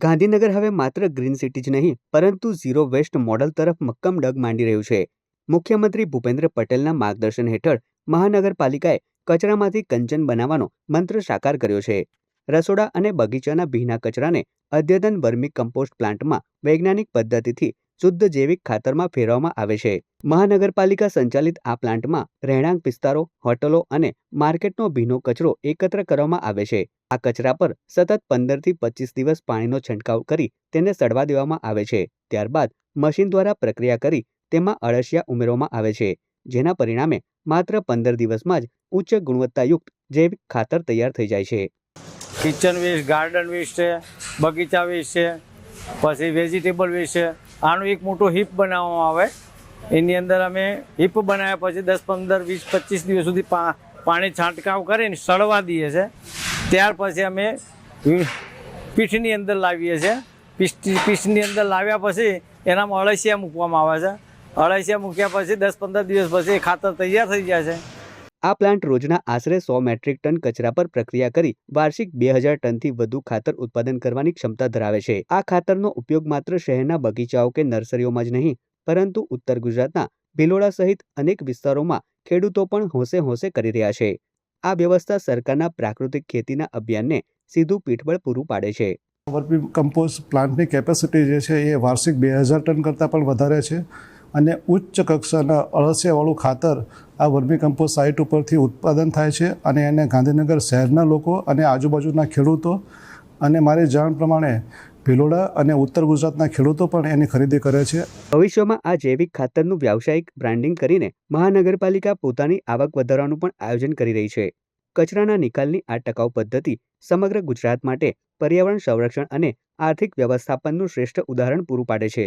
ગાંધીનગર હવે માત્ર green city જ નહીં પરંતુ ઝીરો વેસ્ટ મોડલ તરફ મક્કમ ડગ માંડી રહ્યું છે। મુખ્યમંત્રી ભૂપેન્દ્ર પટેલના માર્ગદર્શન હેઠળ મહાનગરપાલિકાએ કચરામાંથી કંચન બનાવવાનો મંત્ર સાકાર કર્યો છે। રસોડા અને બગીચાના ભીના કચરાને અદ્યતન વર્મી કમ્પોસ્ટ પ્લાન્ટમાં વૈજ્ઞાનિક પદ્ધતિથી શુદ્ધ જૈવિક ખાતરમાં ફેરવવામાં આવે છે। મહાનગરપાલિકા સંચાલિત આ પ્લાન્ટમાં રહેણાંક વિસ્તારો, હોટલો અને માર્કેટનો ભીનો કચરો એકત્ર કરવામાં આવે છે। આ કચરા પર સતત 15 થી 25 દિવસ પાણીનો છંટકાવ કરી તેને સડવા દેવામાં આવે છે। ત્યારબાદ મશીન દ્વારા પ્રક્રિયા કરી તેમાં અળસિયા ઉમેરવામાં આવે છે, જેના પરિણામે માત્ર 15 દિવસમાં જ ઉચ્ચ ગુણવત્તાયુક્ત જૈવિક ખાતર તૈયાર થઈ જાય છે। કિચન વેસ્ટ, ગાર્ડન વેસ્ટ છે, બગીચા વેસ્ટ છે, પછી વેજીટેબલ વેસ્ટ છે। આનું એક મોટું હીપ બનાવવામાં આવે। એની અંદર અમે હીપ બનાવ્યા પછી 10, 15, 20, 25 દિવસ સુધી પાણી છાંટકાવ કરીને સડવા દઈએ છીએ। ત્યાર પછી અમે પીઠની અંદર લાવીએ છીએ। પીઠની અંદર લાવ્યા પછી એનામાં અળસિયા મૂકવામાં આવે છે। અળસિયા મૂક્યા પછી 10, 15 દિવસ પછી ખાતર તૈયાર થઈ જાય છે। આ પ્લાન્ટ રોજના આશરે 100 મેટ્રિક ટન કચરા પર પ્રક્રિયા કરી વાર્ષિક 2000 ટનથી વધુ ખાતર ઉત્પાદન કરવાની ક્ષમતા ધરાવે છે। આ ખાતરનો ઉપયોગ માત્ર શહેરના બગીચાઓ કે નર્સરીઓમાં જ નહીં પરંતુ ઉત્તર ગુજરાતના ભિલોડા સહિત અનેક વિસ્તારોમાં ખેડૂતો પણ હોંશે હોંશે કરી રહ્યા છે। આ વ્યવસ્થા સરકારના પ્રાકૃતિક ખેતીના અભિયાનને સીધું પીઠબળ પૂરું પાડે છે। વર્મી કમ્પોસ્ટ પ્લાન્ટની કેપેસિટી જે છે એ વાર્ષિક 2000 ટન કરતાં પણ વધારે છે અને ઉચ્ચ કક્ષાના અળસિયાવાળું ખાતર આ વર્મી કમ્પોસ્ટ સાઇટ ઉપરથી ઉત્પાદન થાય છે અને એને ગાંધીનગર શહેરના લોકો અને આજુબાજુના ખેડૂતો અને મારી જાણ પ્રમાણે ભિલોડા અને ઉત્તર ગુજરાતના ખેડૂતો પણ એની ખરીદી કરે છે। ભવિષ્યમાં આ જૈવિક ખાતરનું વ્યાવસાયિક બ્રાન્ડિંગ કરીને મહાનગરપાલિકા પોતાની આવક વધારવાનું પણ આયોજન કરી રહી છે। કચરાના નિકાલની આ ટકાઉ પદ્ધતિ સમગ્ર ગુજરાત માટે પર્યાવરણ સંરક્ષણ અને આર્થિક વ્યવસ્થાપનનું શ્રેષ્ઠ ઉદાહરણ પૂરું પાડે છે।